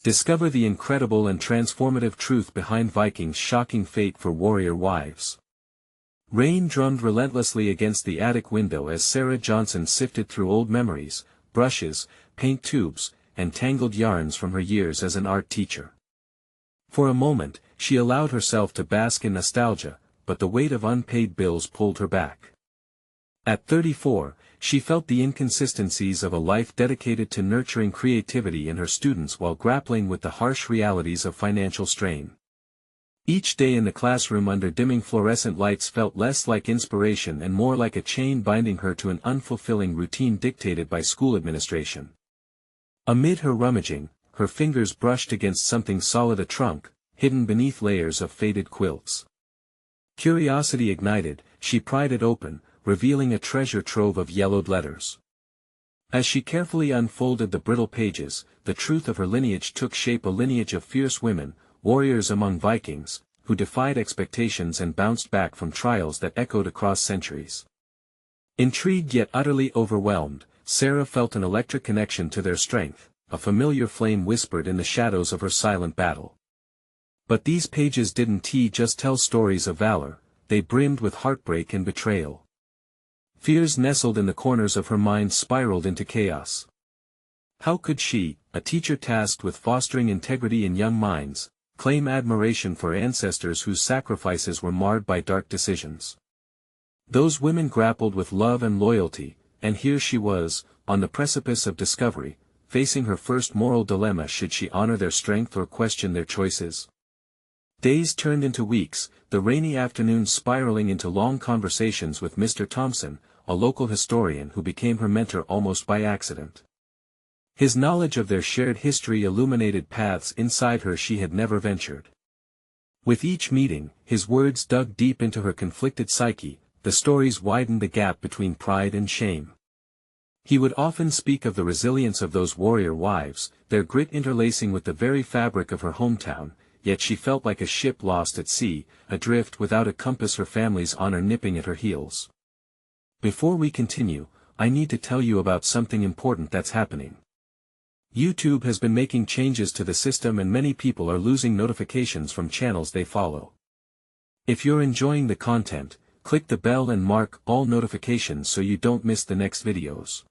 Discover the incredible and transformative truth behind Vikings' shocking fate for warrior wives. Rain drummed relentlessly against the attic window as Sarah Johnson sifted through old memories, brushes, paint tubes, and tangled yarns from her years as an art teacher. For a moment, she allowed herself to bask in nostalgia, but the weight of unpaid bills pulled her back. At 34, she felt the inconsistencies of a life dedicated to nurturing creativity in her students while grappling with the harsh realities of financial strain. Each day in the classroom under dimming fluorescent lights felt less like inspiration and more like a chain binding her to an unfulfilling routine dictated by school administration. Amid her rummaging, her fingers brushed against something solid, a trunk, hidden beneath layers of faded quilts. Curiosity ignited, she pried it open, revealing a treasure trove of yellowed letters. As she carefully unfolded the brittle pages, the truth of her lineage took shape, a lineage of fierce women, warriors among Vikings, who defied expectations and bounced back from trials that echoed across centuries. Intrigued yet utterly overwhelmed, Sarah felt an electric connection to their strength, a familiar flame whispered in the shadows of her silent battle. But these pages didn't just tell stories of valor, they brimmed with heartbreak and betrayal. Fears nestled in the corners of her mind spiraled into chaos. How could she, a teacher tasked with fostering integrity in young minds, claim admiration for ancestors whose sacrifices were marred by dark decisions? Those women grappled with love and loyalty, and here she was, on the precipice of discovery, facing her first moral dilemma: should she honor their strength or question their choices? Days turned into weeks, the rainy afternoons spiraling into long conversations with Mr. Thompson, a local historian who became her mentor almost by accident. His knowledge of their shared history illuminated paths inside her she had never ventured. With each meeting, his words dug deep into her conflicted psyche, the stories widened the gap between pride and shame. He would often speak of the resilience of those warrior wives, their grit interlacing with the very fabric of her hometown, yet she felt like a ship lost at sea, adrift without a compass, her family's honor nipping at her heels. Before we continue, I need to tell you about something important that's happening. YouTube has been making changes to the system and many people are losing notifications from channels they follow. If you're enjoying the content, click the bell and mark all notifications so you don't miss the next videos.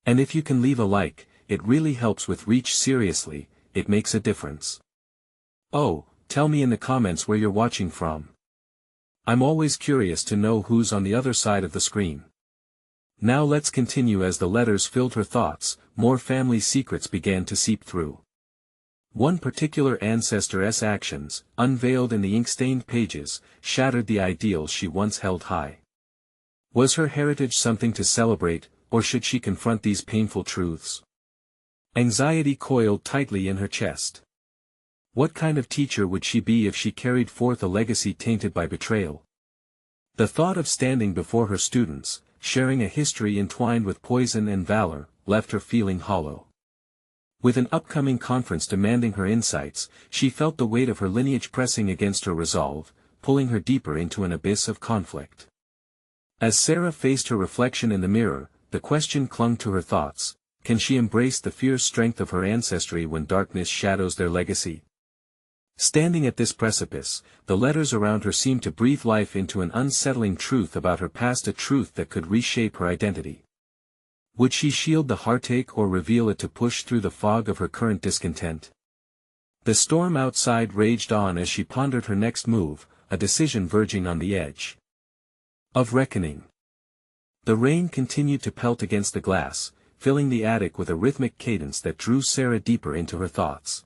And if you can leave a like, it really helps with reach. Seriously, it makes a difference. Oh, tell me in the comments where you're watching from. I'm always curious to know who's on the other side of the screen. Now let's continue. As the letters filled her thoughts, more family secrets began to seep through. One particular ancestor's actions, unveiled in the ink-stained pages, shattered the ideals she once held high. Was her heritage something to celebrate, or should she confront these painful truths? Anxiety coiled tightly in her chest. What kind of teacher would she be if she carried forth a legacy tainted by betrayal? The thought of standing before her students, sharing a history entwined with poison and valor, left her feeling hollow. With an upcoming conference demanding her insights, she felt the weight of her lineage pressing against her resolve, pulling her deeper into an abyss of conflict. As Sarah faced her reflection in the mirror, the question clung to her thoughts: can she embrace the fierce strength of her ancestry when darkness shadows their legacy? Standing at this precipice, the letters around her seemed to breathe life into an unsettling truth about her past, a truth that could reshape her identity. Would she shield the heartache or reveal it to push through the fog of her current discontent? The storm outside raged on as she pondered her next move, a decision verging on the edge of reckoning. The rain continued to pelt against the glass, filling the attic with a rhythmic cadence that drew Sarah deeper into her thoughts.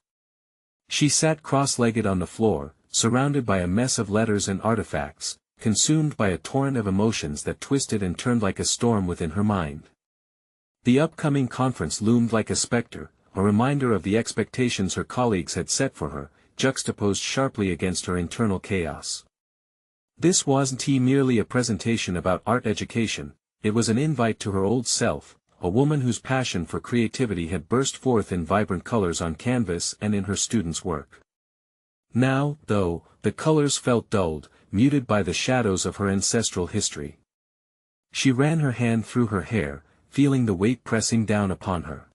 She sat cross-legged on the floor, surrounded by a mess of letters and artifacts, consumed by a torrent of emotions that twisted and turned like a storm within her mind. The upcoming conference loomed like a specter, a reminder of the expectations her colleagues had set for her, juxtaposed sharply against her internal chaos. This wasn't merely a presentation about art education, it was an invite to her old self, a woman whose passion for creativity had burst forth in vibrant colors on canvas and in her students' work. Now, though, the colors felt dulled, muted by the shadows of her ancestral history. She ran her hand through her hair, feeling the weight pressing down upon her.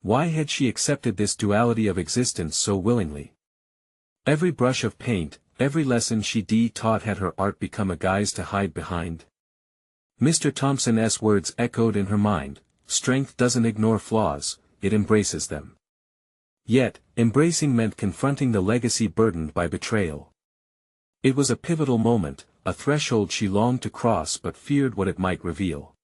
Why had she accepted this duality of existence so willingly? Every brush of paint, every lesson she taught had her art become a guise to hide behind? Mr. Thompson's words echoed in her mind, strength doesn't ignore flaws, it embraces them. Yet, embracing meant confronting the legacy burdened by betrayal. It was a pivotal moment, a threshold she longed to cross but feared what it might reveal.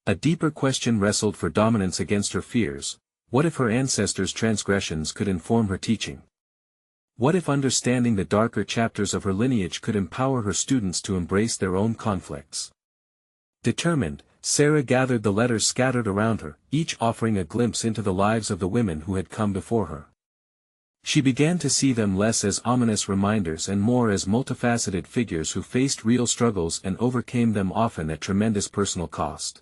A deeper question wrestled for dominance against her fears: what if her ancestors' transgressions could inform her teaching? What if understanding the darker chapters of her lineage could empower her students to embrace their own conflicts? Determined, Sarah gathered the letters scattered around her, each offering a glimpse into the lives of the women who had come before her. She began to see them less as ominous reminders and more as multifaceted figures who faced real struggles and overcame them, often at tremendous personal cost.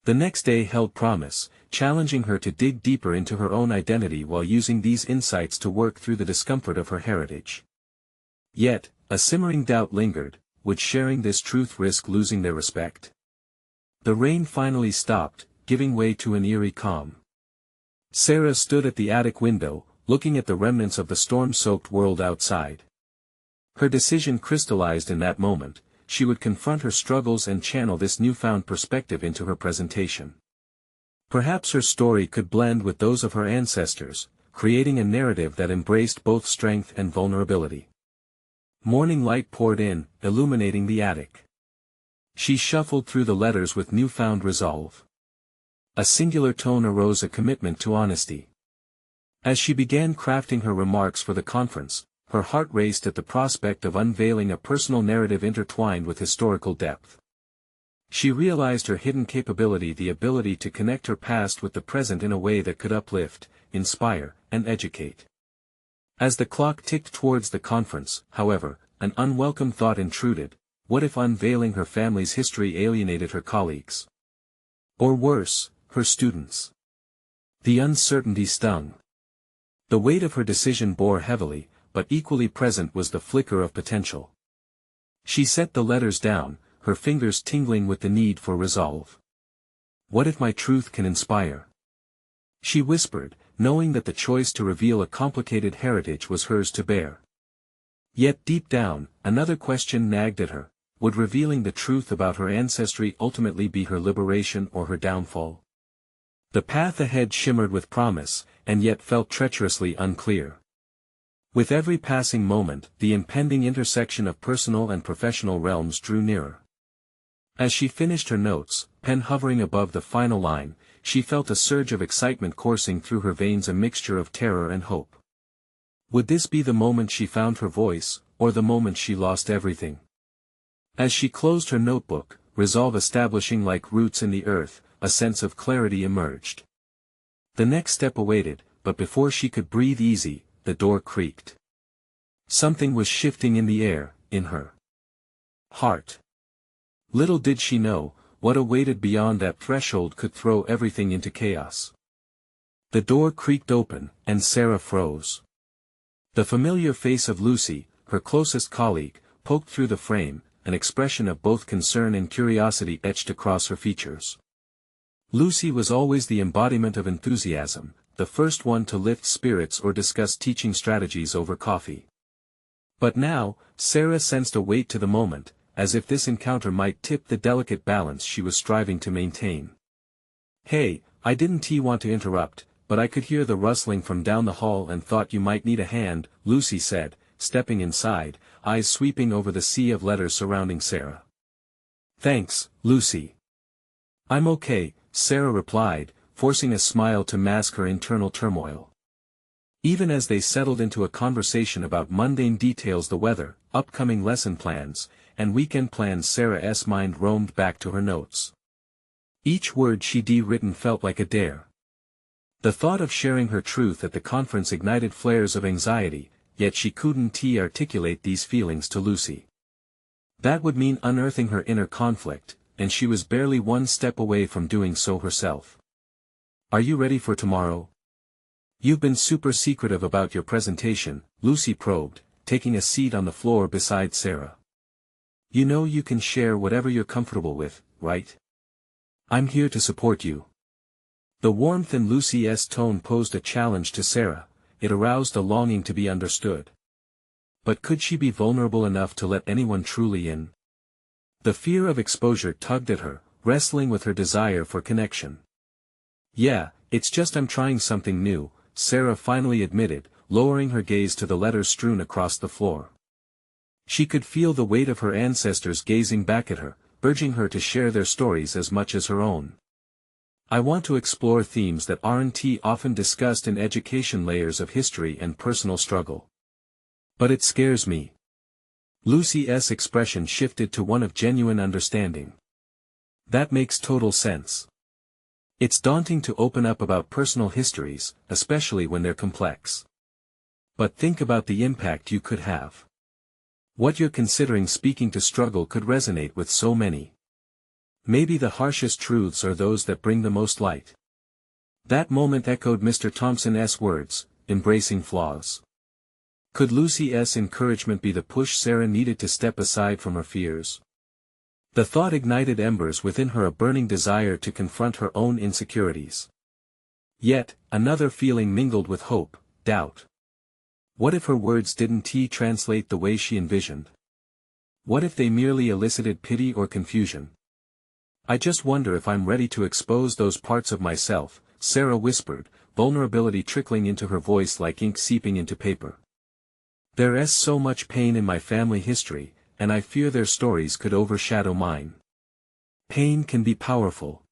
The next day held promise, challenging her to dig deeper into her own identity while using these insights to work through the discomfort of her heritage. Yet, a simmering doubt lingered: would sharing this truth risk losing their respect? The rain finally stopped, giving way to an eerie calm. Sarah stood at the attic window, looking at the remnants of the storm-soaked world outside. Her decision crystallized in that moment: she would confront her struggles and channel this newfound perspective into her presentation. Perhaps her story could blend with those of her ancestors, creating a narrative that embraced both strength and vulnerability. Morning light poured in, illuminating the attic. She shuffled through the letters with newfound resolve. A singular tone arose: a commitment to honesty. As she began crafting her remarks for the conference, her heart raced at the prospect of unveiling a personal narrative intertwined with historical depth. She realized her hidden capability: the ability to connect her past with the present in a way that could uplift, inspire, and educate. As the clock ticked towards the conference, however, an unwelcome thought intruded: what if unveiling her family's history alienated her colleagues? Or worse, her students? The uncertainty stung. The weight of her decision bore heavily, but equally present was the flicker of potential. She set the letters down, her fingers tingling with the need for resolve. What if my truth can inspire? She whispered, knowing that the choice to reveal a complicated heritage was hers to bear. Yet deep down, another question nagged at her: would revealing the truth about her ancestry ultimately be her liberation or her downfall? The path ahead shimmered with promise, and yet felt treacherously unclear. With every passing moment, the impending intersection of personal and professional realms drew nearer. As she finished her notes, pen hovering above the final line, she felt a surge of excitement coursing through her veins, a mixture of terror and hope. Would this be the moment she found her voice, or the moment she lost everything? As she closed her notebook, resolve establishing like roots in the earth, a sense of clarity emerged. The next step awaited, but before she could breathe easy, the door creaked. Something was shifting in the air, in her heart. Little did she know, what awaited beyond that threshold could throw everything into chaos. The door creaked open, and Sarah froze. The familiar face of Lucy, her closest colleague, poked through the frame, an expression of both concern and curiosity etched across her features. Lucy was always the embodiment of enthusiasm, the first one to lift spirits or discuss teaching strategies over coffee. But now, Sarah sensed a weight to the moment, as if this encounter might tip the delicate balance she was striving to maintain. "Hey, I didn't want to interrupt, but I could hear the rustling from down the hall and thought you might need a hand," Lucy said, stepping inside, eyes sweeping over the sea of letters surrounding Sarah. "Thanks, Lucy. I'm okay," Sarah replied, forcing a smile to mask her internal turmoil. Even as they settled into a conversation about mundane details, the weather, upcoming lesson plans, and weekend plans, Sarah's mind roamed back to her notes. Each word she'd written felt like a dare. The thought of sharing her truth at the conference ignited flares of anxiety, yet she couldn't articulate these feelings to Lucy. That would mean unearthing her inner conflict, and she was barely one step away from doing so herself. "Are you ready for tomorrow? You've been super secretive about your presentation," Lucy probed, taking a seat on the floor beside Sarah. "You know you can share whatever you're comfortable with, right? I'm here to support you." The warmth in Lucy's tone posed a challenge to Sarah, it aroused a longing to be understood. But could she be vulnerable enough to let anyone truly in? The fear of exposure tugged at her, wrestling with her desire for connection. "Yeah, it's just I'm trying something new," Sarah finally admitted, lowering her gaze to the letters strewn across the floor. She could feel the weight of her ancestors gazing back at her, urging her to share their stories as much as her own. "I want to explore themes that aren't often discussed in education, layers of history and personal struggle. But it scares me." Lucy's expression shifted to one of genuine understanding. "That makes total sense. It's daunting to open up about personal histories, especially when they're complex. But think about the impact you could have. What you're considering speaking to struggle could resonate with so many. Maybe the harshest truths are those that bring the most light." That moment echoed Mr. Thompson's words, embracing flaws. Could Lucy's encouragement be the push Sarah needed to step aside from her fears? The thought ignited embers within her, a burning desire to confront her own insecurities. Yet, another feeling mingled with hope, doubt. What if her words didn't translate the way she envisioned? What if they merely elicited pity or confusion? "I just wonder if I'm ready to expose those parts of myself," Sarah whispered, vulnerability trickling into her voice like ink seeping into paper. "There's so much pain in my family history, and I fear their stories could overshadow mine." Pain can be powerful.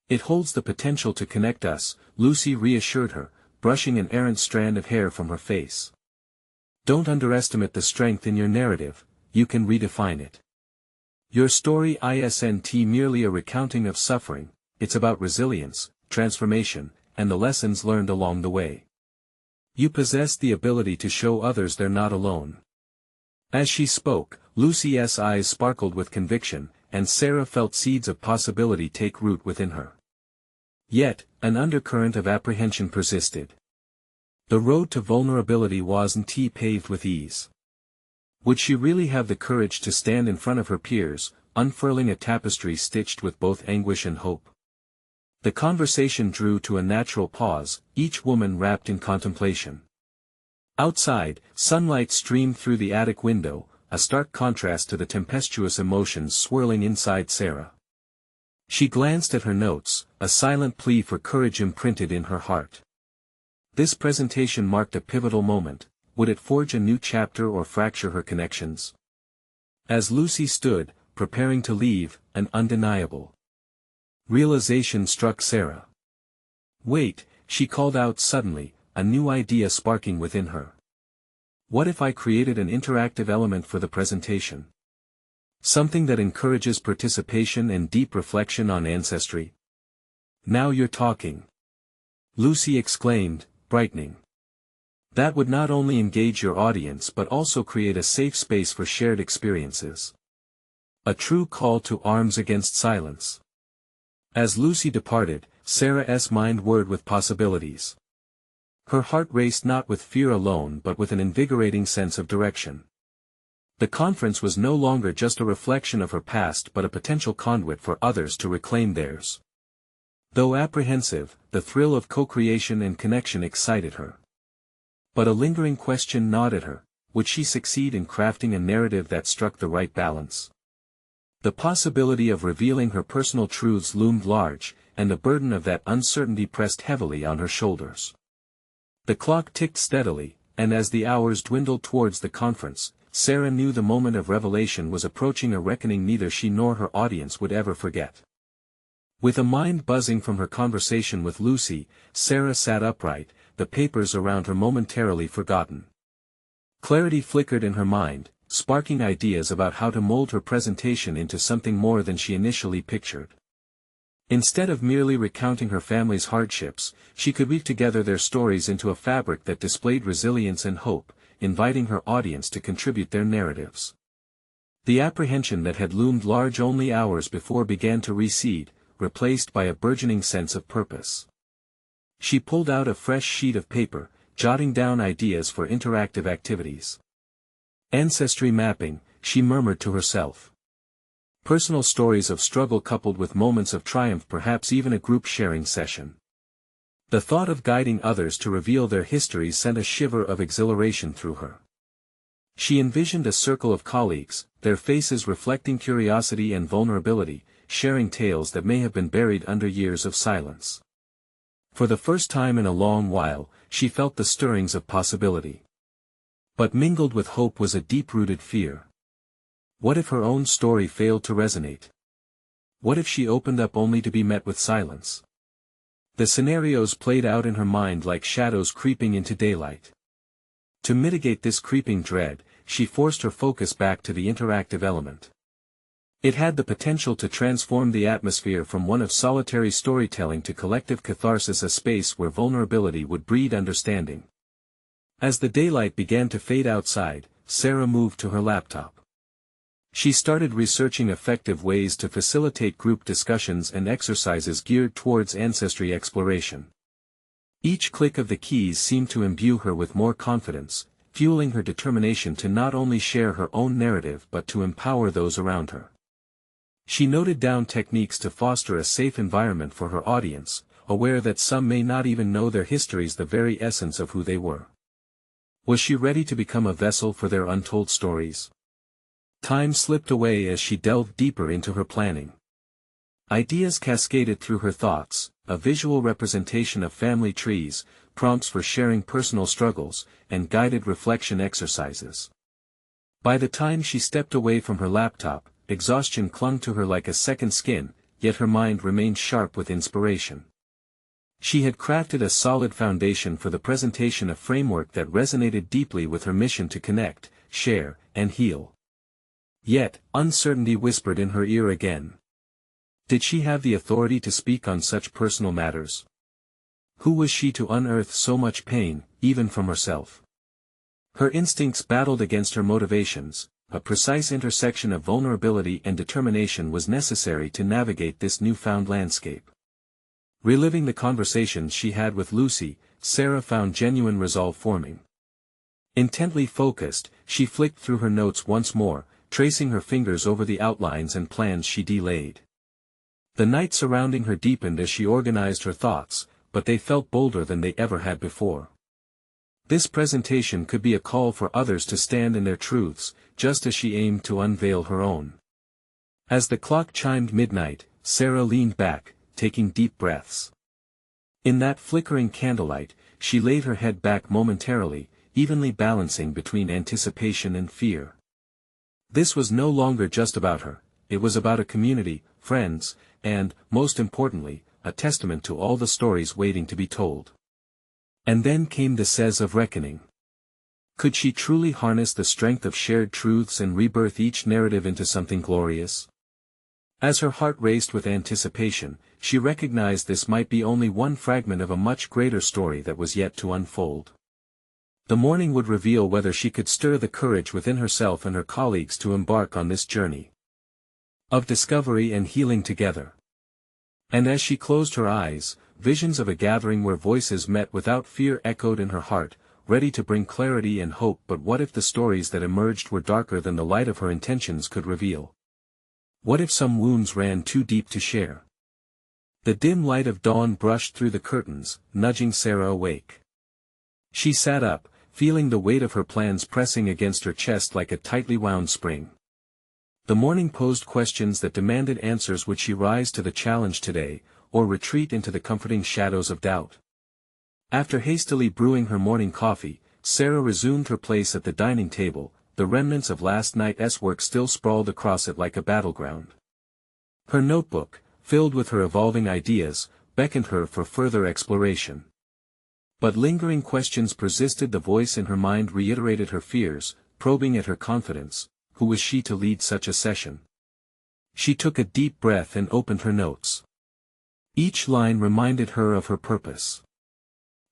It holds the potential to connect us, Lucy reassured her, brushing an errant strand of hair from her face. "Don't underestimate the strength in your narrative, you can redefine it. Your story isn't merely a recounting of suffering, it's about resilience, transformation, and the lessons learned along the way. You possess the ability to show others they're not alone." As she spoke, Lucy's eyes sparkled with conviction, and Sarah felt seeds of possibility take root within her. Yet, an undercurrent of apprehension persisted. The road to vulnerability wasn't paved with ease. Would she really have the courage to stand in front of her peers, unfurling a tapestry stitched with both anguish and hope? The conversation drew to a natural pause, each woman wrapped in contemplation. Outside, sunlight streamed through the attic window, a stark contrast to the tempestuous emotions swirling inside Sarah. She glanced at her notes, a silent plea for courage imprinted in her heart. This presentation marked a pivotal moment. Would it forge a new chapter or fracture her connections? As Lucy stood, preparing to leave, an undeniable realization struck Sarah. "Wait," she called out suddenly, a new idea sparking within her. "What if I created an interactive element for the presentation? Something that encourages participation and deep reflection on ancestry?" "Now you're talking," Lucy exclaimed, brightening. "That would not only engage your audience but also create a safe space for shared experiences. A true call to arms against silence." As Lucy departed, Sarah's mind whirred with possibilities. Her heart raced not with fear alone but with an invigorating sense of direction. The conference was no longer just a reflection of her past but a potential conduit for others to reclaim theirs. Though apprehensive, the thrill of co-creation and connection excited her. But a lingering question gnawed at her: would she succeed in crafting a narrative that struck the right balance? The possibility of revealing her personal truths loomed large, and the burden of that uncertainty pressed heavily on her shoulders. The clock ticked steadily, and as the hours dwindled towards the conference, Sarah knew the moment of revelation was approaching, a reckoning neither she nor her audience would ever forget. With a mind buzzing from her conversation with Lucy, Sarah sat upright, the papers around her momentarily forgotten. Clarity flickered in her mind, sparking ideas about how to mold her presentation into something more than she initially pictured. Instead of merely recounting her family's hardships, she could weave together their stories into a fabric that displayed resilience and hope, inviting her audience to contribute their narratives. The apprehension that had loomed large only hours before began to recede, replaced by a burgeoning sense of purpose. She pulled out a fresh sheet of paper, jotting down ideas for interactive activities. Ancestry mapping, she murmured to herself. Personal stories of struggle coupled with moments of triumph, perhaps even a group sharing session. The thought of guiding others to reveal their histories sent a shiver of exhilaration through her. She envisioned a circle of colleagues, their faces reflecting curiosity and vulnerability, sharing tales that may have been buried under years of silence. For the first time in a long while, she felt the stirrings of possibility. But mingled with hope was a deep-rooted fear. What if her own story failed to resonate? What if she opened up only to be met with silence? The scenarios played out in her mind like shadows creeping into daylight. To mitigate this creeping dread, she forced her focus back to the interactive element. It had the potential to transform the atmosphere from one of solitary storytelling to collective catharsis, a space where vulnerability would breed understanding. As the daylight began to fade outside, Sarah moved to her laptop. She started researching effective ways to facilitate group discussions and exercises geared towards ancestry exploration. Each click of the keys seemed to imbue her with more confidence, fueling her determination to not only share her own narrative but to empower those around her. She noted down techniques to foster a safe environment for her audience, aware that some may not even know their histories, the very essence of who they were. Was she ready to become a vessel for their untold stories? Time slipped away as she delved deeper into her planning. Ideas cascaded through her thoughts, a visual representation of family trees, prompts for sharing personal struggles, and guided reflection exercises. By the time she stepped away from her laptop, exhaustion clung to her like a second skin, yet her mind remained sharp with inspiration. She had crafted a solid foundation for the presentation, a framework that resonated deeply with her mission to connect, share, and heal. Yet, uncertainty whispered in her ear again. Did she have the authority to speak on such personal matters? Who was she to unearth so much pain, even from herself? Her instincts battled against her motivations. A precise intersection of vulnerability and determination was necessary to navigate this newfound landscape. Reliving the conversations she had with Lucy, Sarah found genuine resolve forming. Intently focused, she flicked through her notes once more, tracing her fingers over the outlines and plans she delayed. The night surrounding her deepened as she organized her thoughts, but they felt bolder than they ever had before. This presentation could be a call for others to stand in their truths, just as she aimed to unveil her own. As the clock chimed midnight, Sarah leaned back, taking deep breaths. In that flickering candlelight, she laid her head back momentarily, evenly balancing between anticipation and fear. This was no longer just about her, it was about a community, friends, and, most importantly, a testament to all the stories waiting to be told. And then came the sense of reckoning. Could she truly harness the strength of shared truths and rebirth each narrative into something glorious? As her heart raced with anticipation, she recognized this might be only one fragment of a much greater story that was yet to unfold. The morning would reveal whether she could stir the courage within herself and her colleagues to embark on this journey of discovery and healing together. And as she closed her eyes, visions of a gathering where voices met without fear echoed in her heart, ready to bring clarity and hope. But what if the stories that emerged were darker than the light of her intentions could reveal? What if some wounds ran too deep to share? The dim light of dawn brushed through the curtains, nudging Sarah awake. She sat up, feeling the weight of her plans pressing against her chest like a tightly wound spring. The morning posed questions that demanded answers. Would she rise to the challenge today, or retreat into the comforting shadows of doubt? After hastily brewing her morning coffee, Sarah resumed her place at the dining table, the remnants of last night's work still sprawled across it like a battleground. Her notebook, filled with her evolving ideas, beckoned her for further exploration. But lingering questions persisted. The voice in her mind reiterated her fears, probing at her confidence. Who was she to lead such a session? She took a deep breath and opened her notes. Each line reminded her of her purpose.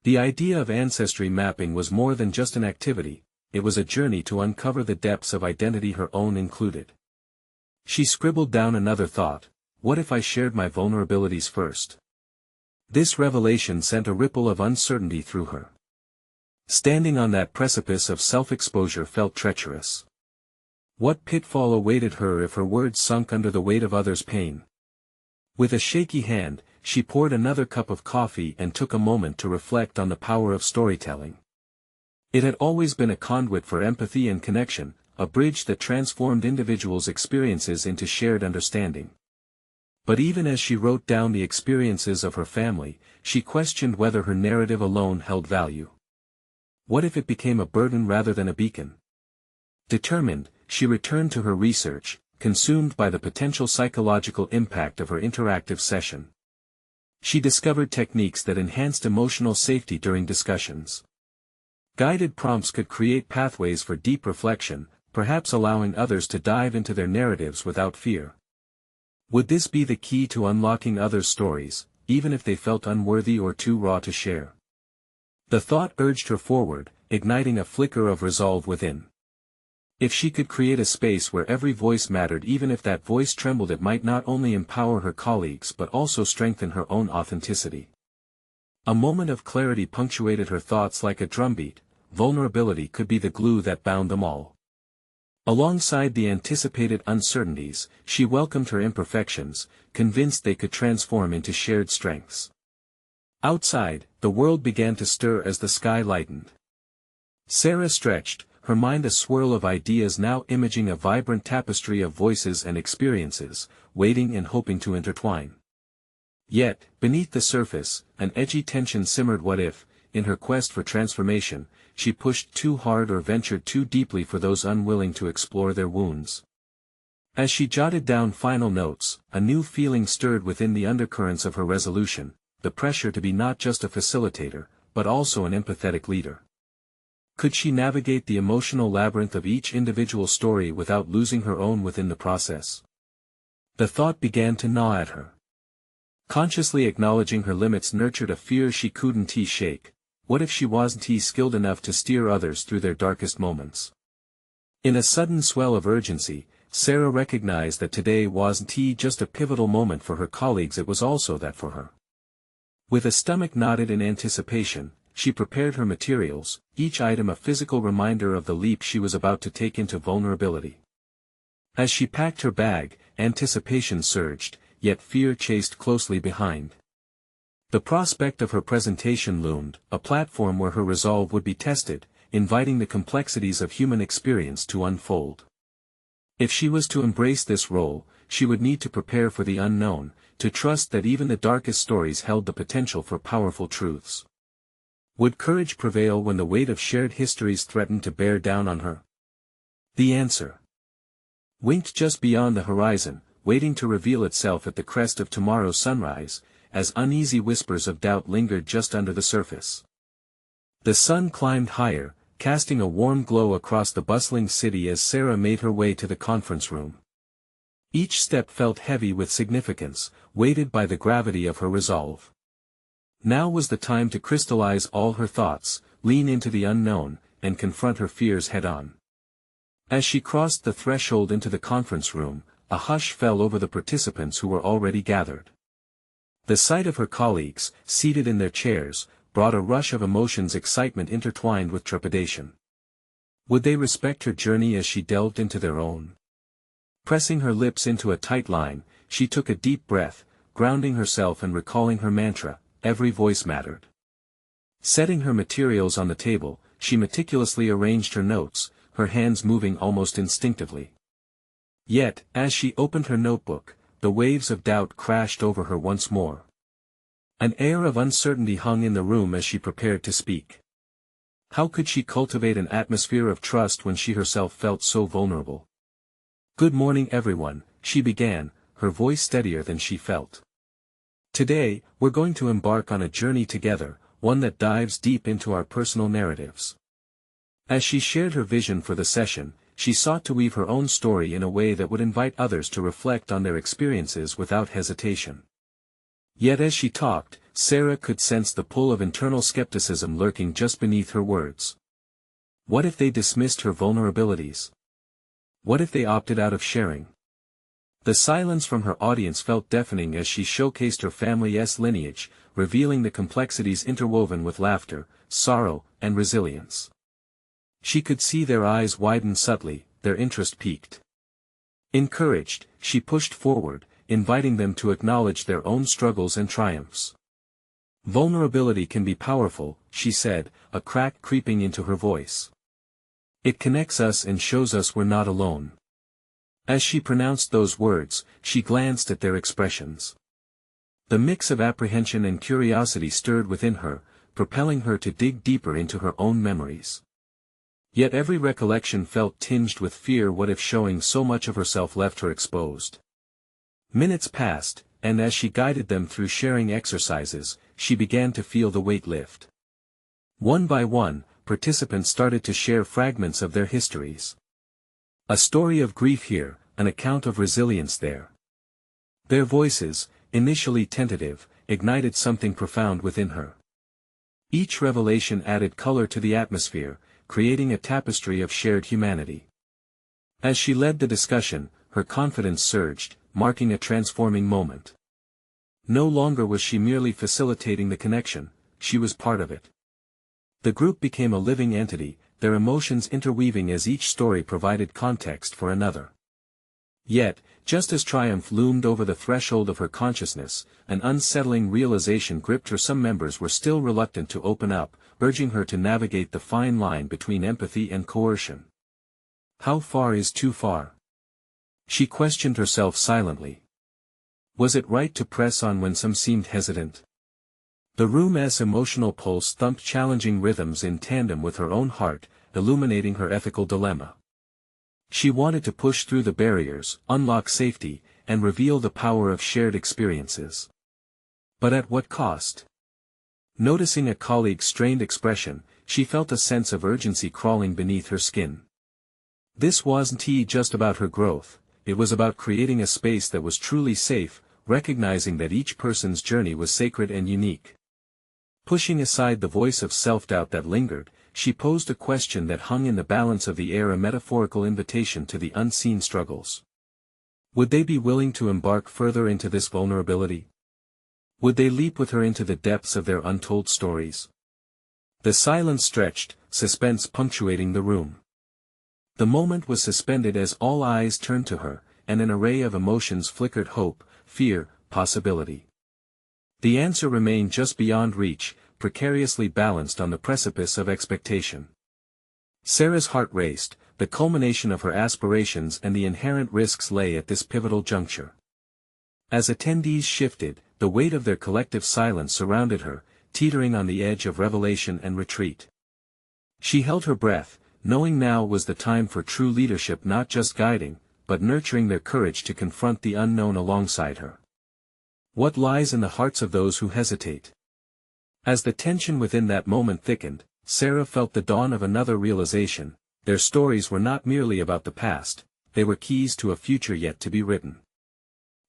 The idea of ancestry mapping was more than just an activity, it was a journey to uncover the depths of identity, her own included. She scribbled down another thought: what if I shared my vulnerabilities first? This revelation sent a ripple of uncertainty through her. Standing on that precipice of self-exposure felt treacherous. What pitfall awaited her if her words sunk under the weight of others' pain? With a shaky hand, she poured another cup of coffee and took a moment to reflect on the power of storytelling. It had always been a conduit for empathy and connection, a bridge that transformed individuals' experiences into shared understanding. But even as she wrote down the experiences of her family, she questioned whether her narrative alone held value. What if it became a burden rather than a beacon? Determined, she returned to her research, consumed by the potential psychological impact of her interactive session. She discovered techniques that enhanced emotional safety during discussions. Guided prompts could create pathways for deep reflection, perhaps allowing others to dive into their narratives without fear. Would this be the key to unlocking others' stories, even if they felt unworthy or too raw to share? The thought urged her forward, igniting a flicker of resolve within. If she could create a space where every voice mattered, even if that voice trembled, it might not only empower her colleagues but also strengthen her own authenticity. A moment of clarity punctuated her thoughts like a drumbeat. Vulnerability could be the glue that bound them all. Alongside the anticipated uncertainties, she welcomed her imperfections, convinced they could transform into shared strengths. Outside, the world began to stir as the sky lightened. Sarah stretched, her mind a swirl of ideas, now imaging a vibrant tapestry of voices and experiences, waiting and hoping to intertwine. Yet, beneath the surface, an edgy tension simmered. What if, in her quest for transformation, she pushed too hard or ventured too deeply for those unwilling to explore their wounds? As she jotted down final notes, a new feeling stirred within the undercurrents of her resolution, the pressure to be not just a facilitator, but also an empathetic leader. Could she navigate the emotional labyrinth of each individual story without losing her own within the process? The thought began to gnaw at her. Consciously acknowledging her limits nurtured a fear she couldn't shake. What if she wasn't skilled enough to steer others through their darkest moments? In a sudden swell of urgency, Sarah recognized that today wasn't just a pivotal moment for her colleagues, it was also that for her. With a stomach knotted in anticipation, she prepared her materials, each item a physical reminder of the leap she was about to take into vulnerability. As she packed her bag, anticipation surged, yet fear chased closely behind. The prospect of her presentation loomed, a platform where her resolve would be tested, inviting the complexities of human experience to unfold. If she was to embrace this role, she would need to prepare for the unknown, to trust that even the darkest stories held the potential for powerful truths. Would courage prevail when the weight of shared histories threatened to bear down on her? The answer winked just beyond the horizon, waiting to reveal itself at the crest of tomorrow's sunrise, as uneasy whispers of doubt lingered just under the surface. The sun climbed higher, casting a warm glow across the bustling city as Sarah made her way to the conference room. Each step felt heavy with significance, weighted by the gravity of her resolve. Now was the time to crystallize all her thoughts, lean into the unknown, and confront her fears head-on. As she crossed the threshold into the conference room, a hush fell over the participants who were already gathered. The sight of her colleagues, seated in their chairs, brought a rush of emotions, excitement intertwined with trepidation. Would they respect her journey as she delved into their own? Pressing her lips into a tight line, she took a deep breath, grounding herself and recalling her mantra, every voice mattered. Setting her materials on the table, she meticulously arranged her notes, her hands moving almost instinctively. Yet, as she opened her notebook, the waves of doubt crashed over her once more. An air of uncertainty hung in the room as she prepared to speak. How could she cultivate an atmosphere of trust when she herself felt so vulnerable? "Good morning everyone," she began, her voice steadier than she felt. "Today, we're going to embark on a journey together, one that dives deep into our personal narratives." As she shared her vision for the session, she sought to weave her own story in a way that would invite others to reflect on their experiences without hesitation. Yet as she talked, Sarah could sense the pull of internal skepticism lurking just beneath her words. What if they dismissed her vulnerabilities? What if they opted out of sharing? The silence from her audience felt deafening as she showcased her family's lineage, revealing the complexities interwoven with laughter, sorrow, and resilience. She could see their eyes widen subtly, their interest piqued. Encouraged, she pushed forward, inviting them to acknowledge their own struggles and triumphs. Vulnerability can be powerful, she said, a crack creeping into her voice. It connects us and shows us we're not alone. As she pronounced those words, she glanced at their expressions. The mix of apprehension and curiosity stirred within her, propelling her to dig deeper into her own memories. Yet every recollection felt tinged with fear. What if showing so much of herself left her exposed? Minutes passed, and as she guided them through sharing exercises, she began to feel the weight lift. One by one, participants started to share fragments of their histories. A story of grief here, an account of resilience there. Their voices, initially tentative, ignited something profound within her. Each revelation added color to the atmosphere, creating a tapestry of shared humanity. As she led the discussion, her confidence surged, marking a transforming moment. No longer was she merely facilitating the connection, she was part of it. The group became a living entity, their emotions interweaving as each story provided context for another. Yet, just as triumph loomed over the threshold of her consciousness, an unsettling realization gripped her. Some members were still reluctant to open up, urging her to navigate the fine line between empathy and coercion. How far is too far? She questioned herself silently. Was it right to press on when some seemed hesitant? The room's emotional pulse thumped challenging rhythms in tandem with her own heart, illuminating her ethical dilemma. She wanted to push through the barriers, unlock safety, and reveal the power of shared experiences. But at what cost? Noticing a colleague's strained expression, she felt a sense of urgency crawling beneath her skin. This wasn't just about her growth, it was about creating a space that was truly safe, recognizing that each person's journey was sacred and unique. Pushing aside the voice of self-doubt that lingered, she posed a question that hung in the balance of the air, a metaphorical invitation to the unseen struggles. Would they be willing to embark further into this vulnerability? Would they leap with her into the depths of their untold stories? The silence stretched, suspense punctuating the room. The moment was suspended as all eyes turned to her, and an array of emotions flickered: hope, fear, possibility. The answer remained just beyond reach, precariously balanced on the precipice of expectation. Sarah's heart raced, the culmination of her aspirations and the inherent risks lay at this pivotal juncture. As attendees shifted, the weight of their collective silence surrounded her, teetering on the edge of revelation and retreat. She held her breath, knowing now was the time for true leadership, not just guiding, but nurturing their courage to confront the unknown alongside her. What lies in the hearts of those who hesitate? As the tension within that moment thickened, Sarah felt the dawn of another realization: their stories were not merely about the past, they were keys to a future yet to be written.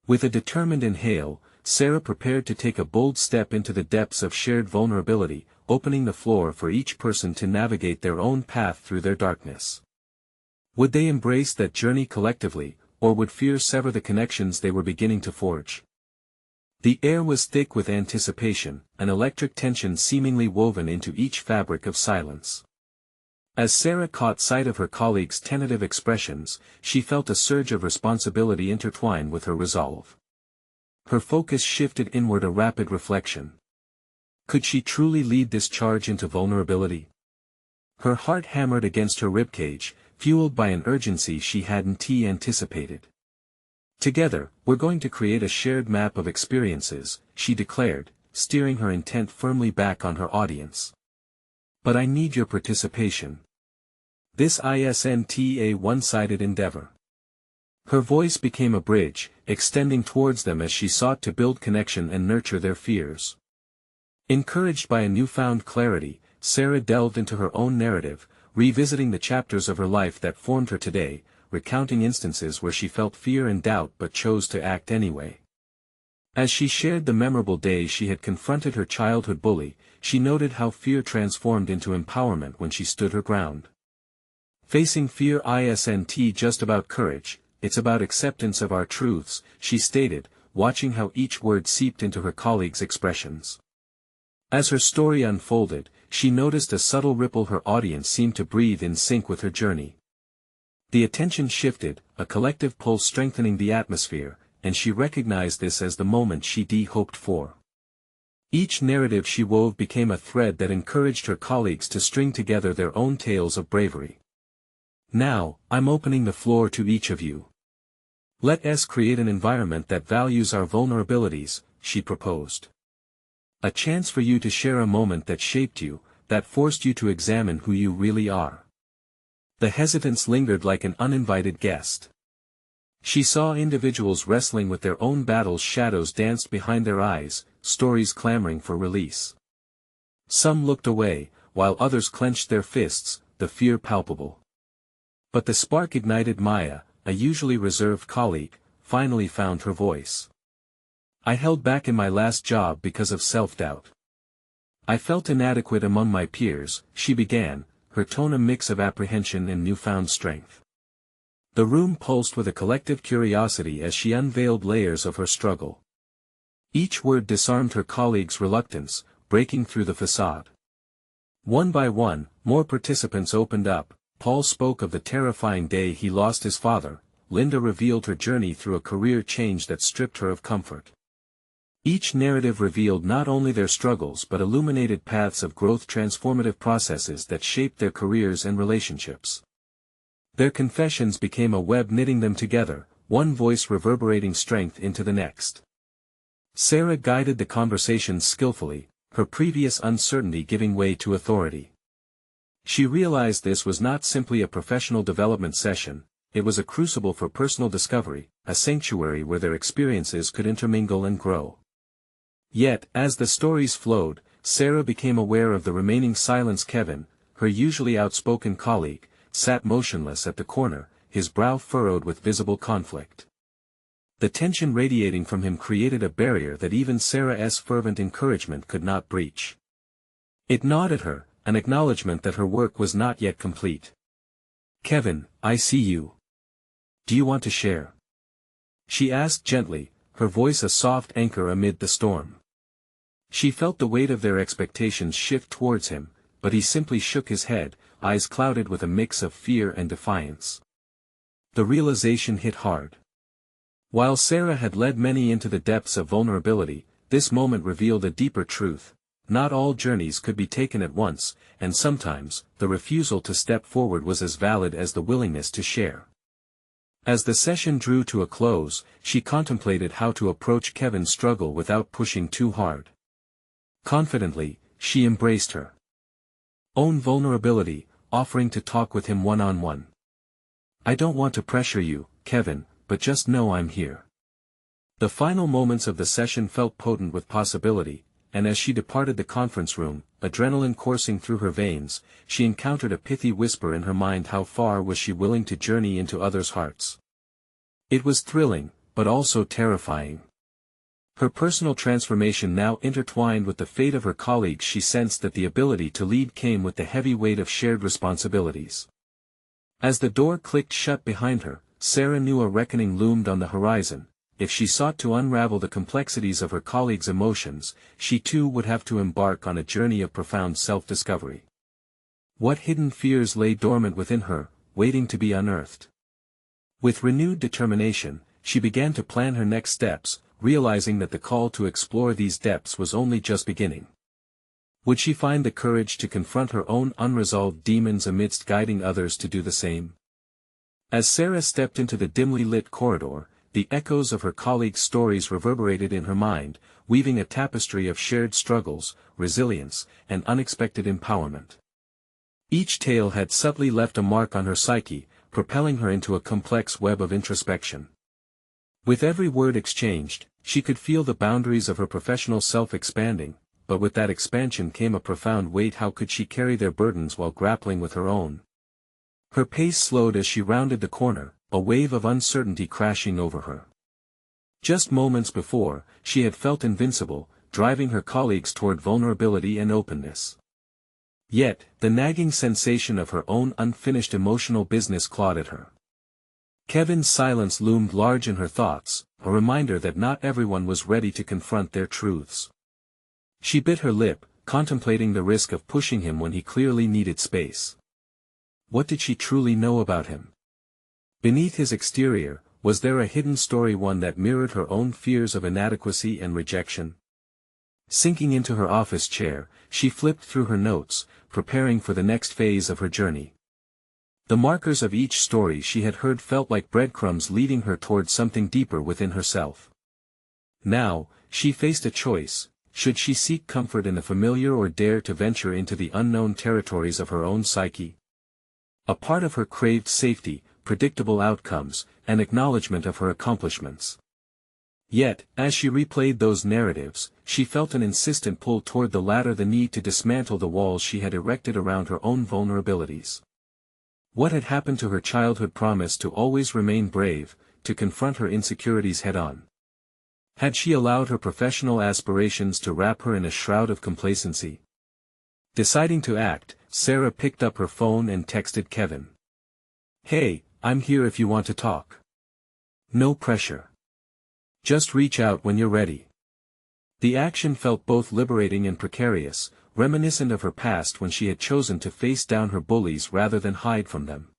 With a determined inhale, Sarah prepared to take a bold step into the depths of shared vulnerability, opening the floor for each person to navigate their own path through their darkness. Would they embrace that journey collectively, or would fear sever the connections they were beginning to forge? The air was thick with anticipation, an electric tension seemingly woven into each fabric of silence. As Sarah caught sight of her colleague's tentative expressions, she felt a surge of responsibility intertwine with her resolve. Her focus shifted inward, a rapid reflection. Could she truly lead this charge into vulnerability? Her heart hammered against her ribcage, fueled by an urgency she hadn't anticipated. Together, we're going to create a shared map of experiences, she declared, steering her intent firmly back on her audience. But I need your participation. This isn't a one-sided endeavor. Her voice became a bridge, extending towards them as she sought to build connection and nurture their fears. Encouraged by a newfound clarity, Sarah delved into her own narrative, revisiting the chapters of her life that formed her today, recounting instances where she felt fear and doubt but chose to act anyway. As she shared the memorable days she had confronted her childhood bully, she noted how fear transformed into empowerment when she stood her ground. Facing fear isn't just about courage, it's about acceptance of our truths, she stated, watching how each word seeped into her colleagues' expressions. As her story unfolded, she noticed a subtle ripple. Her audience seemed to breathe in sync with her journey. The attention shifted, a collective pulse strengthening the atmosphere, and she recognized this as the moment she hoped for. Each narrative she wove became a thread that encouraged her colleagues to string together their own tales of bravery. Now, I'm opening the floor to each of you. Let us create an environment that values our vulnerabilities, she proposed. A chance for you to share a moment that shaped you, that forced you to examine who you really are. The hesitance lingered like an uninvited guest. She saw individuals wrestling with their own battles, shadows danced behind their eyes, stories clamoring for release. Some looked away, while others clenched their fists, the fear palpable. But the spark ignited. Maya, a usually reserved colleague, finally found her voice. I held back in my last job because of self-doubt. I felt inadequate among my peers, she began, her tone a mix of apprehension and newfound strength. The room pulsed with a collective curiosity as she unveiled layers of her struggle. Each word disarmed her colleagues' reluctance, breaking through the facade. One by one, more participants opened up. Paul spoke of the terrifying day he lost his father. Linda revealed her journey through a career change that stripped her of comfort. Each narrative revealed not only their struggles but illuminated paths of growth, transformative processes that shaped their careers and relationships. Their confessions became a web knitting them together, one voice reverberating strength into the next. Sarah guided the conversations skillfully, her previous uncertainty giving way to authority. She realized this was not simply a professional development session, it was a crucible for personal discovery, a sanctuary where their experiences could intermingle and grow. Yet, as the stories flowed, Sarah became aware of the remaining silence. Kevin, her usually outspoken colleague, sat motionless at the corner, his brow furrowed with visible conflict. The tension radiating from him created a barrier that even Sarah's fervent encouragement could not breach. It gnawed at her, an acknowledgement that her work was not yet complete. Kevin, I see you. Do you want to share? She asked gently, her voice a soft anchor amid the storm. She felt the weight of their expectations shift towards him, but he simply shook his head, eyes clouded with a mix of fear and defiance. The realization hit hard. While Sarah had led many into the depths of vulnerability, this moment revealed a deeper truth. Not all journeys could be taken at once, and sometimes, the refusal to step forward was as valid as the willingness to share. As the session drew to a close, she contemplated how to approach Kevin's struggle without pushing too hard. Confidently, she embraced her own vulnerability, offering to talk with him one-on-one. I don't want to pressure you, Kevin, but just know I'm here. The final moments of the session felt potent with possibility, and as she departed the conference room, adrenaline coursing through her veins, she encountered a pithy whisper in her mind: how far was she willing to journey into others' hearts? It was thrilling, but also terrifying. Her personal transformation now intertwined with the fate of her colleagues. She sensed that the ability to lead came with the heavy weight of shared responsibilities. As the door clicked shut behind her, Sarah knew a reckoning loomed on the horizon. If she sought to unravel the complexities of her colleagues' emotions, she too would have to embark on a journey of profound self-discovery. What hidden fears lay dormant within her, waiting to be unearthed? With renewed determination, she began to plan her next steps, realizing that the call to explore these depths was only just beginning. Would she find the courage to confront her own unresolved demons amidst guiding others to do the same? As Sarah stepped into the dimly lit corridor, the echoes of her colleagues' stories reverberated in her mind, weaving a tapestry of shared struggles, resilience, and unexpected empowerment. Each tale had subtly left a mark on her psyche, propelling her into a complex web of introspection. With every word exchanged, she could feel the boundaries of her professional self expanding, but with that expansion came a profound weight. How could she carry their burdens while grappling with her own? Her pace slowed as she rounded the corner, a wave of uncertainty crashing over her. Just moments before, she had felt invincible, driving her colleagues toward vulnerability and openness. Yet, the nagging sensation of her own unfinished emotional business clawed at her. Kevin's silence loomed large in her thoughts, a reminder that not everyone was ready to confront their truths. She bit her lip, contemplating the risk of pushing him when he clearly needed space. What did she truly know about him? Beneath his exterior, Was there a hidden story, one that mirrored her own fears of inadequacy and rejection? Sinking into her office chair, she flipped through her notes, preparing for the next phase of her journey. The markers of each story she had heard felt like breadcrumbs leading her toward something deeper within herself. Now, she faced a choice: should she seek comfort in the familiar or dare to venture into the unknown territories of her own psyche? A part of her craved safety, predictable outcomes, and acknowledgement of her accomplishments. Yet, as she replayed those narratives, she felt an insistent pull toward the latter, the need to dismantle the walls she had erected around her own vulnerabilities. What had happened to her childhood promise to always remain brave, to confront her insecurities head-on? Had she allowed her professional aspirations to wrap her in a shroud of complacency? Deciding to act, Sarah picked up her phone and texted Kevin. "Hey, I'm here if you want to talk. No pressure. Just reach out when you're ready." The action felt both liberating and precarious, reminiscent of her past when she had chosen to face down her bullies rather than hide from them.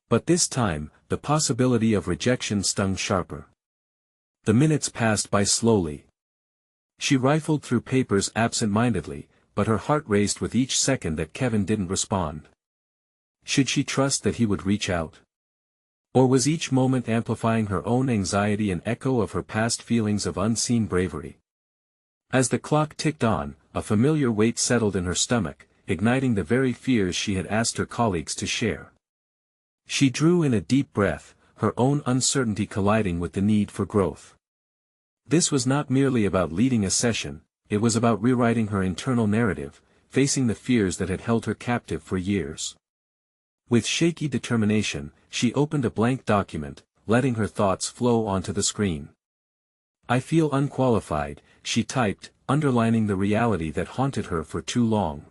But this time, the possibility of rejection stung sharper. The minutes passed by slowly. She rifled through papers absent-mindedly, but her heart raced with each second that Kevin didn't respond. Should she trust that he would reach out? Or was each moment amplifying her own anxiety, an echo of her past feelings of unseen bravery? As the clock ticked on, a familiar weight settled in her stomach, igniting the very fears she had asked her colleagues to share. She drew in a deep breath, her own uncertainty colliding with the need for growth. This was not merely about leading a session, it was about rewriting her internal narrative, facing the fears that had held her captive for years. With shaky determination, she opened a blank document, letting her thoughts flow onto the screen. "I feel unqualified," she typed, underlining the reality that haunted her for too long.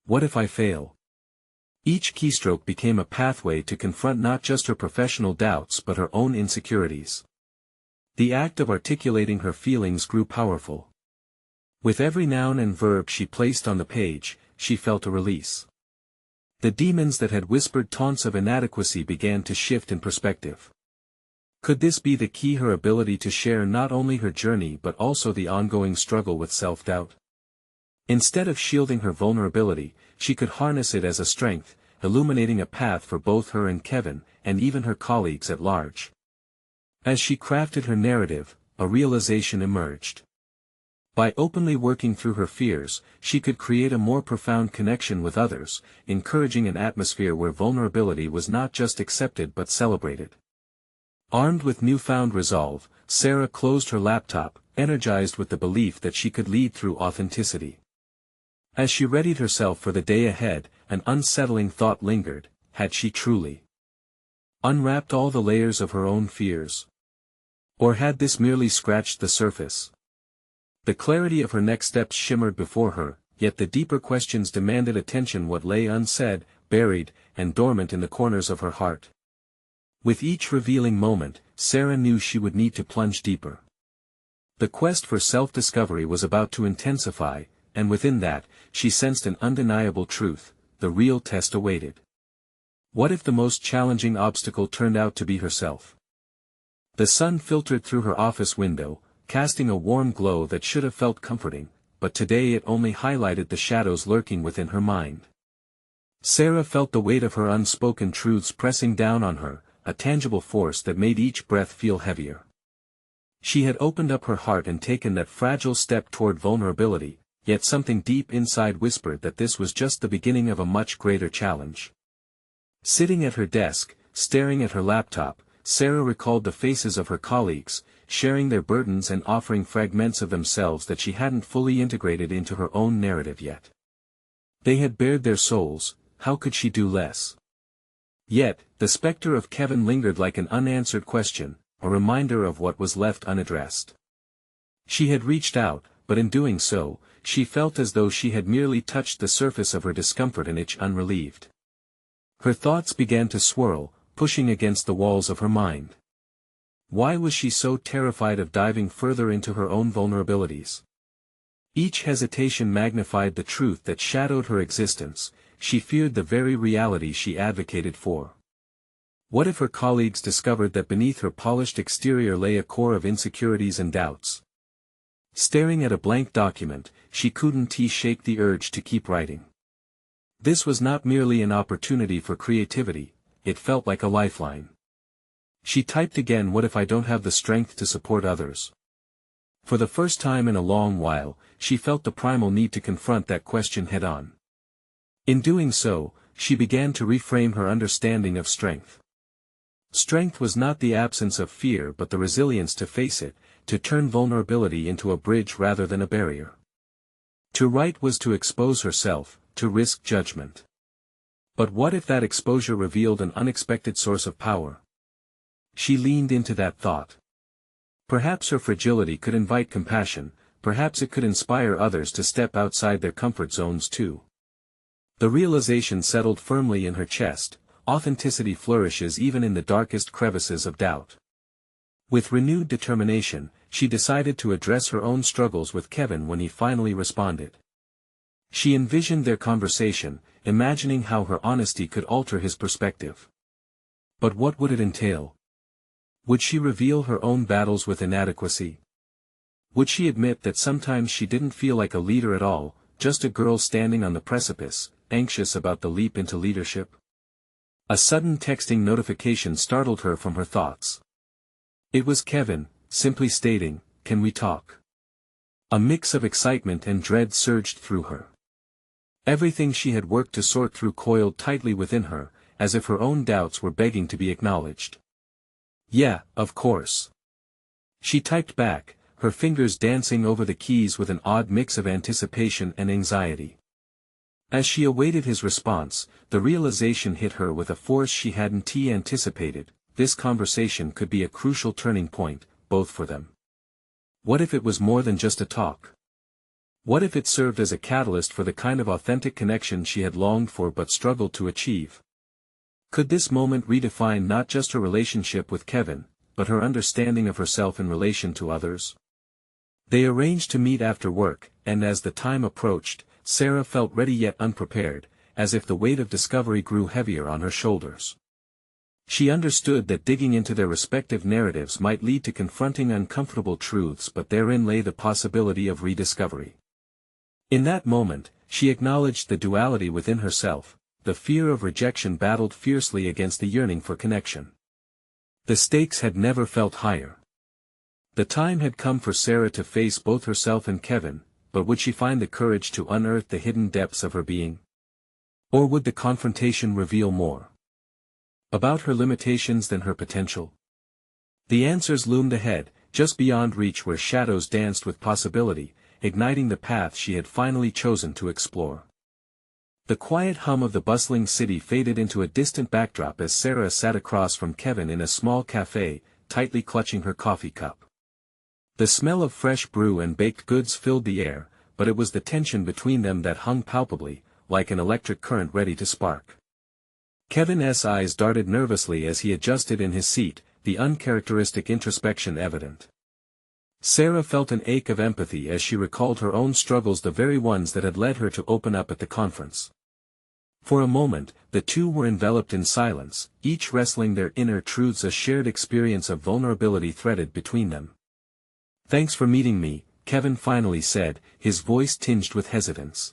"What if I fail?" Each keystroke became a pathway to confront not just her professional doubts but her own insecurities. The act of articulating her feelings grew powerful. With every noun and verb she placed on the page, she felt a release. The demons that had whispered taunts of inadequacy began to shift in perspective. Could this be the key, her ability to share not only her journey but also the ongoing struggle with self-doubt? Instead of shielding her vulnerability, she could harness it as a strength, illuminating a path for both her and Kevin, and even her colleagues at large. As she crafted her narrative, a realization emerged. By openly working through her fears, she could create a more profound connection with others, encouraging an atmosphere where vulnerability was not just accepted but celebrated. Armed with newfound resolve, Sarah closed her laptop, energized with the belief that she could lead through authenticity. As she readied herself for the day ahead, an unsettling thought lingered: had she truly unwrapped all the layers of her own fears? Or had this merely scratched the surface? The clarity of her next steps shimmered before her, yet the deeper questions demanded attention, what lay unsaid, buried, and dormant in the corners of her heart. With each revealing moment, Sarah knew she would need to plunge deeper. The quest for self-discovery was about to intensify, and within that, she sensed an undeniable truth: the real test awaited. What if the most challenging obstacle turned out to be herself? The sun filtered through her office window, casting a warm glow that should have felt comforting, but today it only highlighted the shadows lurking within her mind. Sarah felt the weight of her unspoken truths pressing down on her, a tangible force that made each breath feel heavier. She had opened up her heart and taken that fragile step toward vulnerability, yet something deep inside whispered that this was just the beginning of a much greater challenge. Sitting at her desk, staring at her laptop, Sarah recalled the faces of her colleagues, sharing their burdens and offering fragments of themselves that she hadn't fully integrated into her own narrative yet. They had bared their souls, how could she do less? Yet, the specter of Kevin lingered like an unanswered question, a reminder of what was left unaddressed. She had reached out, but in doing so, she felt as though she had merely touched the surface of her discomfort, an itch unrelieved. Her thoughts began to swirl, pushing against the walls of her mind. Why was she so terrified of diving further into her own vulnerabilities? Each hesitation magnified the truth that shadowed her existence: she feared the very reality she advocated for. What if her colleagues discovered that beneath her polished exterior lay a core of insecurities and doubts? Staring at a blank document, she couldn't shake the urge to keep writing. This was not merely an opportunity for creativity, it felt like a lifeline. She typed again, what if I don't have the strength to support others? For the first time in a long while, she felt the primal need to confront that question head-on. In doing so, she began to reframe her understanding of strength. Strength was not the absence of fear but the resilience to face it, to turn vulnerability into a bridge rather than a barrier. To write was to expose herself, to risk judgment. But what if that exposure revealed an unexpected source of power? She leaned into that thought. Perhaps her fragility could invite compassion, perhaps it could inspire others to step outside their comfort zones too. The realization settled firmly in her chest. Authenticity flourishes even in the darkest crevices of doubt. With renewed determination, she decided to address her own struggles with Kevin when he finally responded. She envisioned their conversation, imagining how her honesty could alter his perspective. But what would it entail? Would she reveal her own battles with inadequacy? Would she admit that sometimes she didn't feel like a leader at all, just a girl standing on the precipice, anxious about the leap into leadership? A sudden texting notification startled her from her thoughts. It was Kevin, simply stating, "Can we talk?" A mix of excitement and dread surged through her. Everything she had worked to sort through coiled tightly within her, as if her own doubts were begging to be acknowledged. "Yeah, of course." She typed back, her fingers dancing over the keys with an odd mix of anticipation and anxiety. As she awaited his response, the realization hit her with a force she hadn't anticipated. This conversation could be a crucial turning point, both for them. What if it was more than just a talk? What if it served as a catalyst for the kind of authentic connection she had longed for but struggled to achieve? Could this moment redefine not just her relationship with Kevin, but her understanding of herself in relation to others? They arranged to meet after work, and as the time approached, Sarah felt ready yet unprepared, as if the weight of discovery grew heavier on her shoulders. She understood that digging into their respective narratives might lead to confronting uncomfortable truths, but therein lay the possibility of rediscovery. In that moment, she acknowledged the duality within herself. The fear of rejection battled fiercely against the yearning for connection. The stakes had never felt higher. The time had come for Sarah to face both herself and Kevin, but would she find the courage to unearth the hidden depths of her being? Or would the confrontation reveal more about her limitations than her potential? The answers loomed ahead, just beyond reach where shadows danced with possibility, igniting the path she had finally chosen to explore. The quiet hum of the bustling city faded into a distant backdrop as Sarah sat across from Kevin in a small cafe, tightly clutching her coffee cup. The smell of fresh brew and baked goods filled the air, but it was the tension between them that hung palpably, like an electric current ready to spark. Kevin's eyes darted nervously as he adjusted in his seat, the uncharacteristic introspection evident. Sarah felt an ache of empathy as she recalled her own struggles, the very ones that had led her to open up at the conference. For a moment, the two were enveloped in silence, each wrestling their inner truths, a shared experience of vulnerability threaded between them. "Thanks for meeting me," Kevin finally said, his voice tinged with hesitance.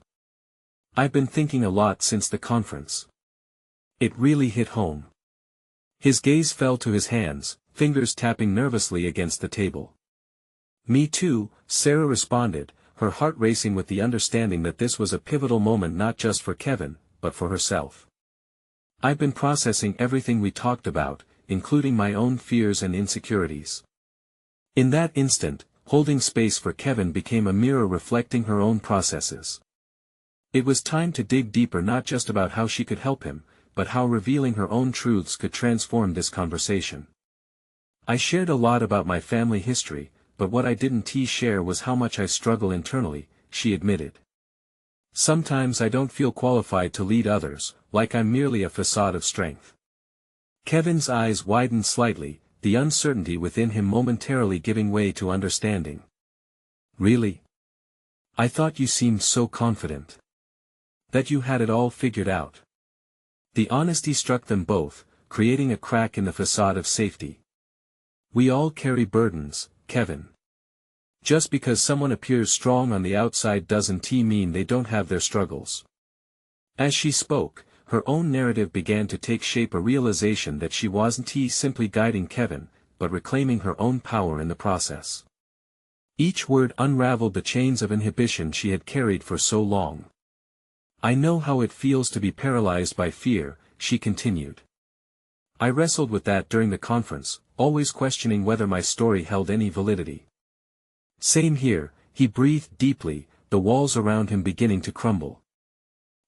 "I've been thinking a lot since the conference." It really hit home. His gaze fell to his hands, fingers tapping nervously against the table. "Me too," Sarah responded, her heart racing with the understanding that this was a pivotal moment not just for Kevin, but for herself. "I've been processing everything we talked about, including my own fears and insecurities." In that instant, holding space for Kevin became a mirror reflecting her own processes. It was time to dig deeper, not just about how she could help him, but how revealing her own truths could transform this conversation. "I shared a lot about my family history, but what I didn't share was how much I struggle internally," she admitted. "Sometimes I don't feel qualified to lead others, like I'm merely a facade of strength." Kevin's eyes widened slightly, the uncertainty within him momentarily giving way to understanding. "Really? I thought you seemed so confident. That you had it all figured out." The honesty struck them both, creating a crack in the facade of safety. We all carry burdens, Kevin. Just because someone appears strong on the outside doesn't mean they don't have their struggles. As she spoke, her own narrative began to take shape, a realization that she wasn't simply guiding Kevin, but reclaiming her own power in the process. Each word unraveled the chains of inhibition she had carried for so long. I know how it feels to be paralyzed by fear, she continued. I wrestled with that during the conference, always questioning whether my story held any validity. Same here, he breathed deeply, the walls around him beginning to crumble.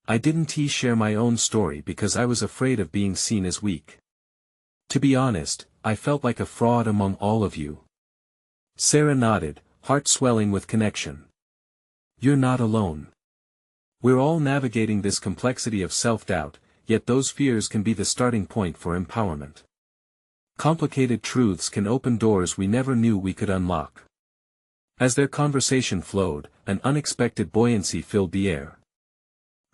I didn't share my own story because I was afraid of being seen as weak. To be honest, I felt like a fraud among all of you. Sarah nodded, heart swelling with connection. You're not alone. We're all navigating this complexity of self-doubt, yet those fears can be the starting point for empowerment. Complicated truths can open doors we never knew we could unlock. As their conversation flowed, an unexpected buoyancy filled the air.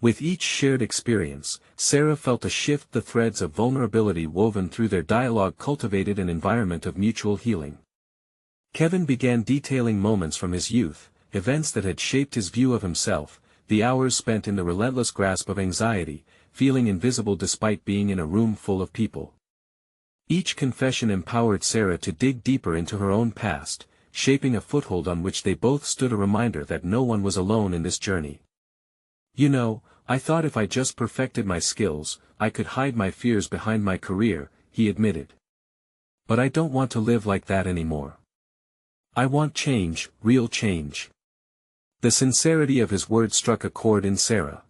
With each shared experience, Sarah felt a shift. The threads of vulnerability woven through their dialogue cultivated an environment of mutual healing. Kevin began detailing moments from his youth, events that had shaped his view of himself, the hours spent in the relentless grasp of anxiety, feeling invisible despite being in a room full of people. Each confession empowered Sarah to dig deeper into her own past, shaping a foothold on which they both stood, a reminder that no one was alone in this journey. You know, I thought if I just perfected my skills, I could hide my fears behind my career, he admitted. But I don't want to live like that anymore. I want change, real change. The sincerity of his words struck a chord in Sarah.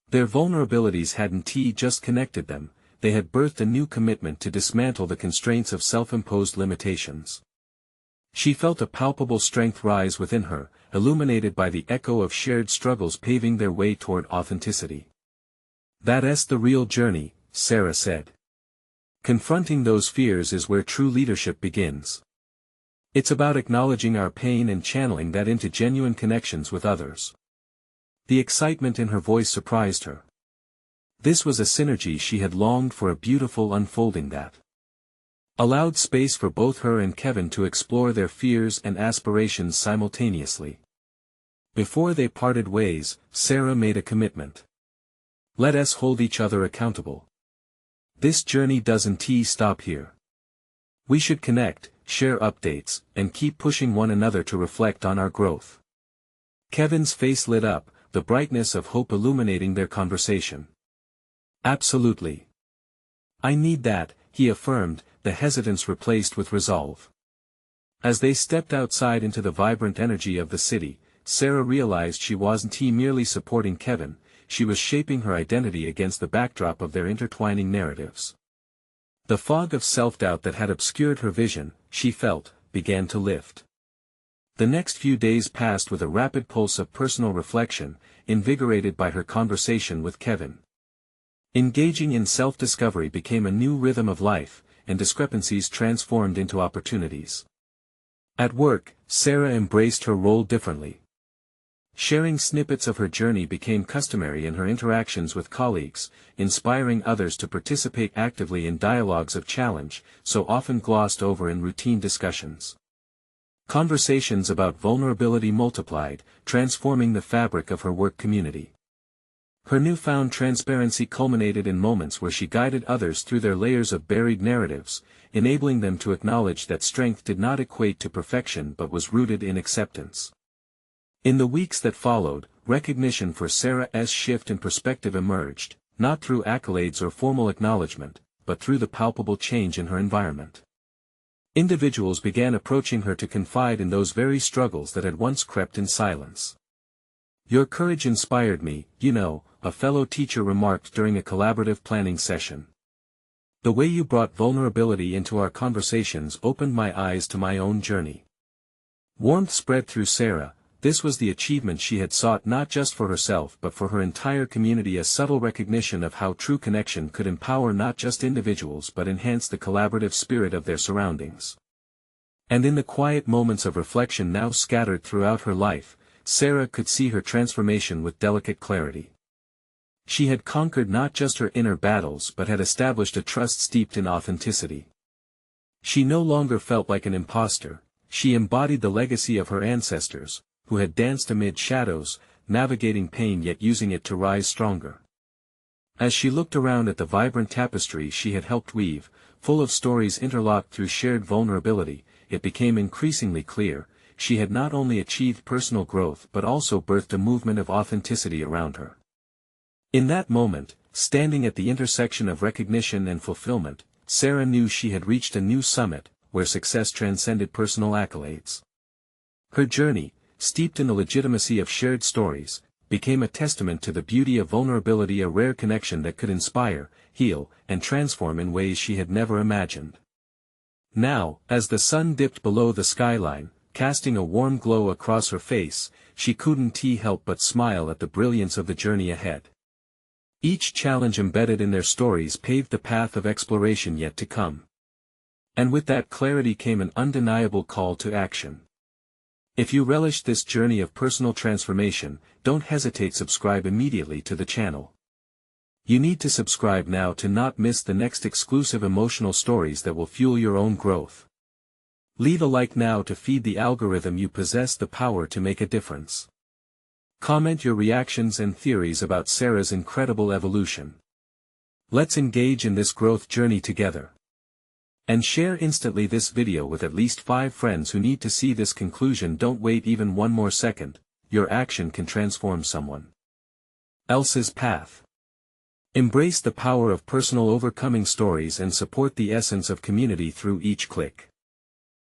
Their vulnerabilities hadn't just connected them, they had birthed a new commitment to dismantle the constraints of self-imposed limitations. She felt a palpable strength rise within her, illuminated by the echo of shared struggles paving their way toward authenticity. That's the real journey, Sarah said. Confronting those fears is where true leadership begins. It's about acknowledging our pain and channeling that into genuine connections with others. The excitement in her voice surprised her. This was a synergy she had longed for, a beautiful unfolding that allowed space for both her and Kevin to explore their fears and aspirations simultaneously. Before they parted ways, Sarah made a commitment. Let us hold each other accountable. This journey doesn't stop here. We should connect, share updates, and keep pushing one another to reflect on our growth. Kevin's face lit up, the brightness of hope illuminating their conversation. Absolutely. I need that, he affirmed, the hesitance replaced with resolve. As they stepped outside into the vibrant energy of the city, Sarah realized she wasn't merely supporting Kevin, she was shaping her identity against the backdrop of their intertwining narratives. The fog of self-doubt that had obscured her vision, she felt, began to lift. The next few days passed with a rapid pulse of personal reflection, invigorated by her conversation with Kevin. Engaging in self-discovery became a new rhythm of life, and discrepancies transformed into opportunities. At work, Sarah embraced her role differently. Sharing snippets of her journey became customary in her interactions with colleagues, inspiring others to participate actively in dialogues of challenge, so often glossed over in routine discussions. Conversations about vulnerability multiplied, transforming the fabric of her work community. Her newfound transparency culminated in moments where she guided others through their layers of buried narratives, enabling them to acknowledge that strength did not equate to perfection but was rooted in acceptance. In the weeks that followed, recognition for Sarah's shift in perspective emerged, not through accolades or formal acknowledgement, but through the palpable change in her environment. Individuals began approaching her to confide in those very struggles that had once crept in silence. Your courage inspired me, a fellow teacher remarked during a collaborative planning session. The way you brought vulnerability into our conversations opened my eyes to my own journey. Warmth spread through Sarah. This was the achievement she had sought not just for herself but for her entire community, a subtle recognition of how true connection could empower not just individuals but enhance the collaborative spirit of their surroundings. And in the quiet moments of reflection now scattered throughout her life, Sarah could see her transformation with delicate clarity. She had conquered not just her inner battles but had established a trust steeped in authenticity. She no longer felt like an imposter, she embodied the legacy of her ancestors, who had danced amid shadows, navigating pain yet using it to rise stronger. As she looked around at the vibrant tapestry she had helped weave, full of stories interlocked through shared vulnerability, it became increasingly clear, she had not only achieved personal growth but also birthed a movement of authenticity around her. In that moment, standing at the intersection of recognition and fulfillment, Sarah knew she had reached a new summit, where success transcended personal accolades. Her journey, steeped in the legitimacy of shared stories, became a testament to the beauty of vulnerability, a rare connection that could inspire, heal, and transform in ways she had never imagined. Now, as the sun dipped below the skyline, casting a warm glow across her face, she couldn't help but smile at the brilliance of the journey ahead. Each challenge embedded in their stories paved the path of exploration yet to come. And with that clarity came an undeniable call to action. If you relished this journey of personal transformation, don't hesitate, subscribe immediately to the channel. You need to subscribe now to not miss the next exclusive emotional stories that will fuel your own growth. Leave a like now to feed the algorithm. You possess the power to make a difference. Comment your reactions and theories about Sarah's incredible evolution. Let's engage in this growth journey together. And share instantly this video with at least 5 friends who need to see this conclusion. Don't wait even one more second, your action can transform someone else's path. Embrace the power of personal overcoming stories and support the essence of community through each click.